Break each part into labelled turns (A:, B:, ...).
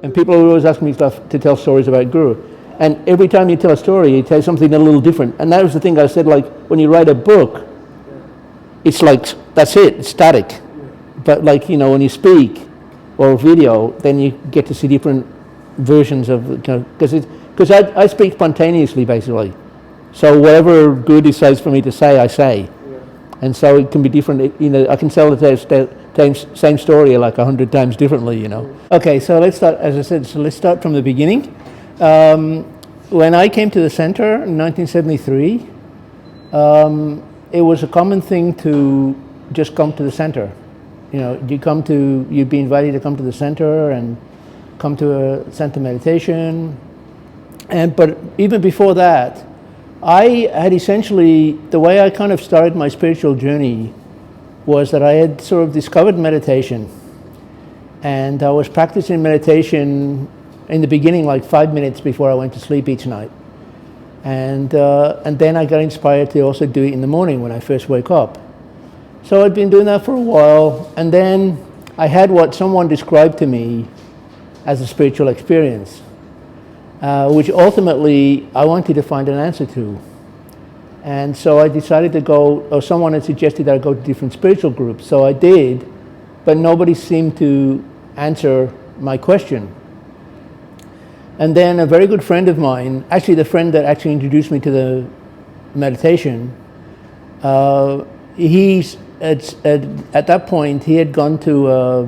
A: And people always ask me stuff to tell stories about Guru. And every time you tell a story, you tell something a little different. And that was the thing I said, like, when you write a book, it's like, that's it, it's static. But like, you know, when you speak or video, then you get to see different versions of, you know, because I speak spontaneously, basically. So whatever Guru decides for me to say, I say. And so it can be different, you know, I can tell the same story like 100 times differently, you know. Okay, so let's start, as I said, so let's start from the beginning. When I came to the center in 1973, it was a common thing to just come to the center. You know, you'd be invited to come to the center and come to a center meditation. But even before that, I had essentially, the way I kind of started my spiritual journey was that I had sort of discovered meditation. And I was practicing meditation in the beginning, like 5 minutes before I went to sleep each night. And then I got inspired to also do it in the morning when I first wake up. So I'd been doing that for a while, and then I had what someone described to me as a spiritual experience, which ultimately I wanted to find an answer to. And so I decided to go, or someone had suggested that I go to different spiritual groups. So I did, but nobody seemed to answer my question. And then a very good friend of mine, actually the friend that actually introduced me to the meditation, at that point he had gone to a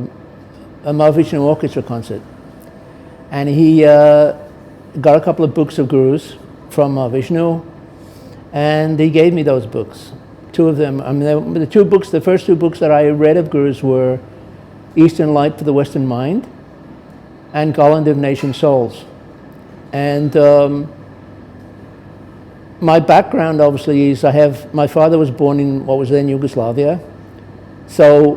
A: Mahavishnu Orchestra concert. And he got a couple of books of Gurus from Vishnu, and he gave me those books, two of them. I mean, the first two books that I read of Gurus were Eastern Light for the Western Mind and Garland of Nation Souls. And my background obviously is my father was born in what was then Yugoslavia. So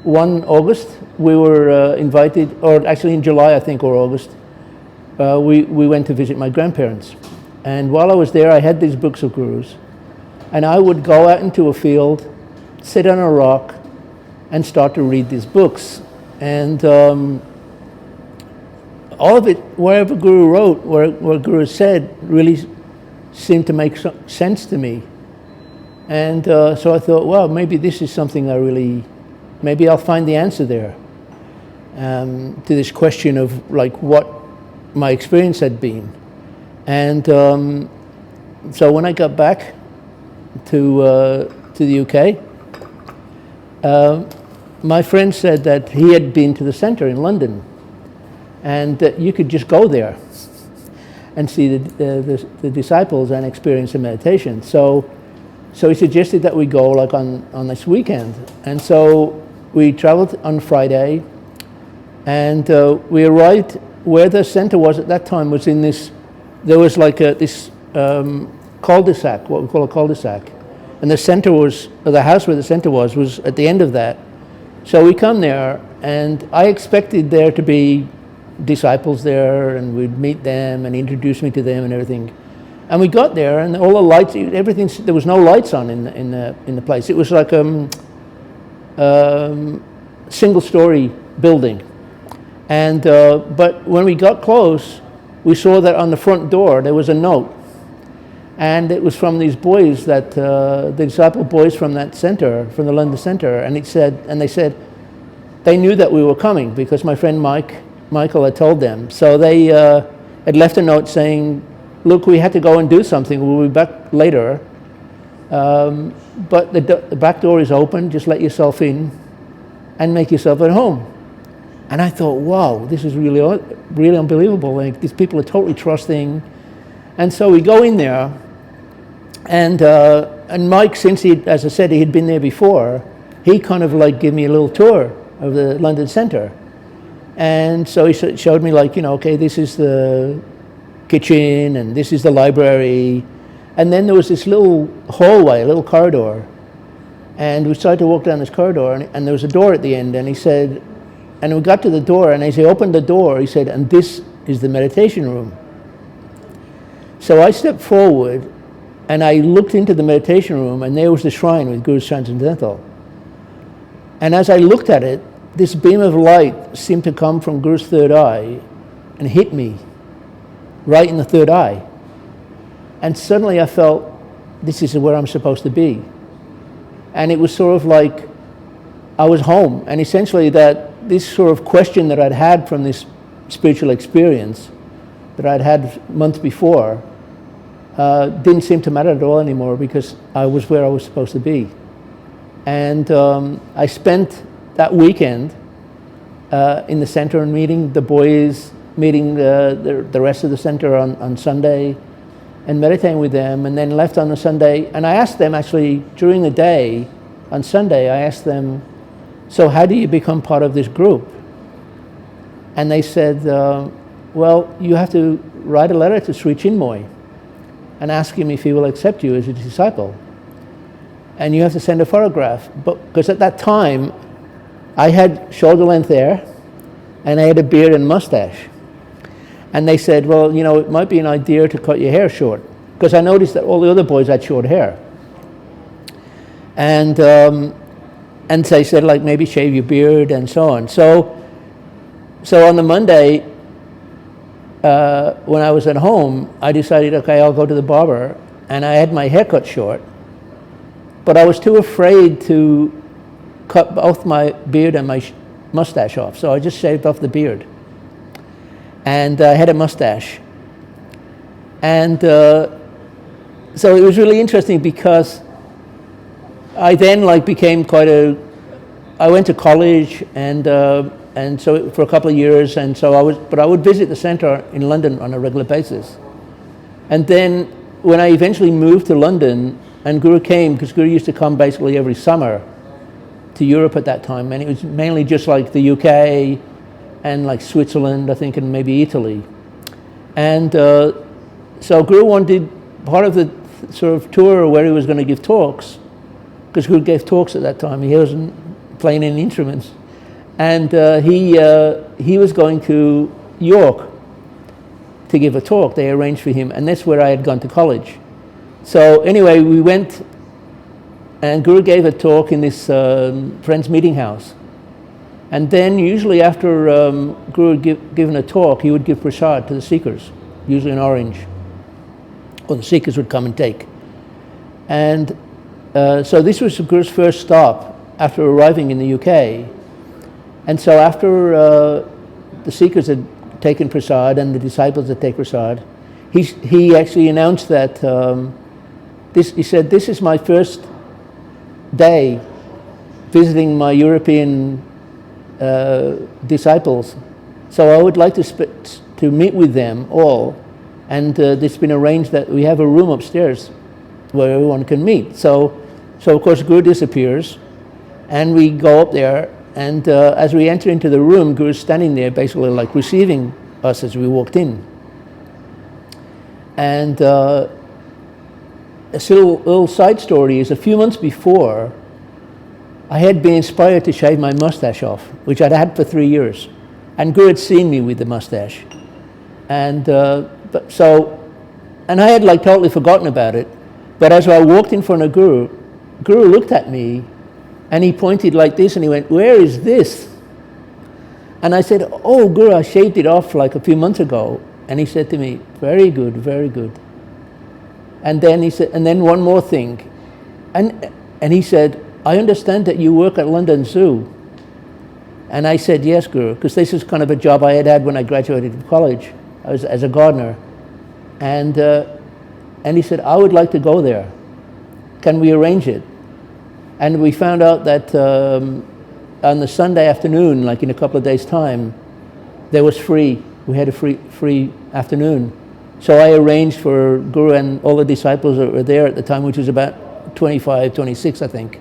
A: 1 August, we were invited, or actually in July, I think, or August, we went to visit my grandparents. And while I was there, I had these books of Gurus. And I would go out into a field, sit on a rock, and start to read these books. And all of it, wherever Guru wrote, where Guru said, really seemed to make sense to me. And so I thought, well, maybe this is something maybe I'll find the answer there to this question of like what my experience had been. And so when I got back to the UK, my friend said that he had been to the center in London, and that you could just go there and see the disciples and experience the meditation. So he suggested that we go like on this weekend. And so we traveled on Friday, and we arrived where the center was at that time was in this, there was like this cul-de-sac, what we call a cul-de-sac. And the center was, or the house where the center was at the end of that. So we come there, and I expected there to be disciples there, and we'd meet them and introduce me to them and everything. And we got there, and all the lights, everything, there was no lights on in the place. It was like single-story building. And but when we got close, we saw that on the front door there was a note, and it was from these boys that the disciple boys from that center, from the London Center, and they said they knew that we were coming because my friend Michael had told them. So they had left a note saying, "Look, we had to go and do something. We'll be back later, but the back door is open. Just let yourself in, and make yourself at home." And I thought, wow, this is really unbelievable. Like, these people are totally trusting. And so we go in there, and Mike, since he, as I said, he had been there before, he kind of like gave me a little tour of the London Center. And so he showed me like, okay, this is the kitchen, and this is the library. And then there was this little hallway, a little corridor. And we started to walk down this corridor, and there was a door at the end, and he said, and we got to the door, and as he opened the door, he said, "And this is the meditation room." So I stepped forward, and I looked into the meditation room, and there was the shrine with Guru's Transcendental. And as I looked at it, this beam of light seemed to come from Guru's third eye and hit me right in the third eye. And suddenly I felt, this is where I'm supposed to be. And it was sort of like I was home. And essentially that this sort of question that I'd had from this spiritual experience that I'd had months before didn't seem to matter at all anymore, because I was where I was supposed to be. And I spent that weekend in the center and meeting the boys, meeting the rest of the center on Sunday and meditating with them, and then left on the Sunday. And I asked them actually during the day on Sunday, I asked them, so how do you become part of this group? And they said, well, you have to write a letter to Sri Chinmoy and ask him if he will accept you as a disciple. And you have to send a photograph. But because at that time, I had shoulder length hair and I had a beard and mustache. And they said, well, you know, it might be an idea to cut your hair short. Because I noticed that all the other boys had short hair. And they said, like, maybe shave your beard and so on. So on the Monday, when I was at home, I decided, okay, I'll go to the barber. And I had my hair cut short. But I was too afraid to cut both my beard and my mustache off. So I just shaved off the beard. And I had a mustache. And so it was really interesting, because I then became I went to college and so for a couple of years, and so I would visit the center in London on a regular basis. And then when I eventually moved to London, and Guru came, because Guru used to come basically every summer to Europe at that time, and it was mainly just like the UK and like Switzerland, I think, and maybe Italy. And so Guru wanted part of the sort of tour where he was going to give talks, because Guru gave talks at that time. He wasn't playing any instruments. And he was going to York to give a talk. They arranged for him, and that's where I had gone to college. So anyway, we went, and Guru gave a talk in this friend's meeting house. And then usually after Guru had given a talk, he would give prasad to the seekers, usually an orange, or the seekers would come and take. And so this was Guru's first stop after arriving in the UK. And so after the seekers had taken prasad and the disciples had taken prasad, he actually announced that, he said, this is my first day visiting my European disciples, so I would like to meet with them all, and it's been arranged that we have a room upstairs where everyone can meet. So of course Guru disappears, and we go up there, and as we enter into the room, Guru's standing there basically like receiving us as we walked in. And a little side story is, a few months before, I had been inspired to shave my mustache off, which I'd had for 3 years. And Guru had seen me with the mustache. And I had totally forgotten about it. But as I walked in front of Guru, Guru looked at me and he pointed like this and he went, "Where is this?" And I said, "Oh, Guru, I shaved it off like a few months ago." And he said to me, "Very good, very good." And then he said, and then one more thing. And he said, "I understand that you work at London Zoo." And I said, "Yes, Guru," because this is kind of a job I had had when I graduated from college. I was as a gardener. And he said, "I would like to go there. Can we arrange it?" And we found out that on the Sunday afternoon, like in a couple of days' time, there was free. We had a free afternoon. So I arranged for Guru and all the disciples that were there at the time, which was about 25, 26, I think,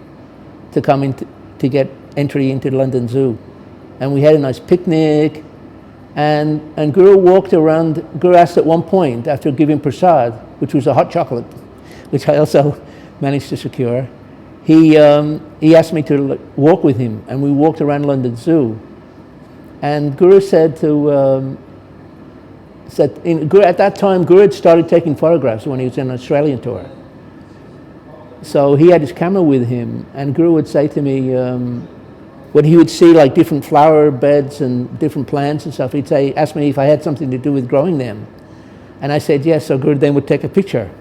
A: to come in to get entry into London Zoo. And we had a nice picnic. And Guru walked around. Guru asked at one point, after giving prasad, which was a hot chocolate, which I also managed to secure, he asked me to walk with him, and we walked around London Zoo. And Guru said at that time, Guru had started taking photographs when he was on an Australian tour. So he had his camera with him, and Guru would say to me, when he would see like different flower beds and different plants and stuff, he'd say, ask me if I had something to do with growing them. And I said, yes, so Guru then would take a picture.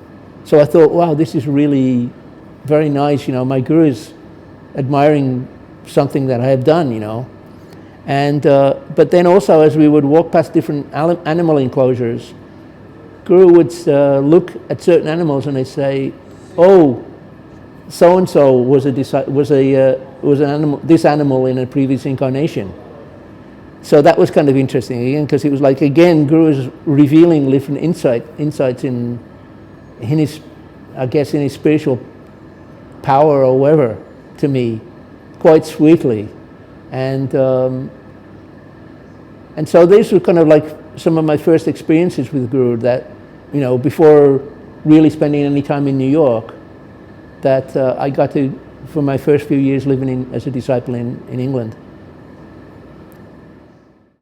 A: So I thought, wow, this is really very nice, you know, my Guru is admiring something that I have done, you know. And, but then also as we would walk past different animal enclosures, Guru would look at certain animals and they'd say, oh, so-and-so was an animal, this animal in a previous incarnation. So that was kind of interesting again, because it was like, again, Guru was revealing different insights in his, I guess, in his spiritual power or whatever to me, quite sweetly. And so these were kind of like some of my first experiences with Guru that, you know, before really spending any time in New York, that I got to, for my first few years living as a disciple in England.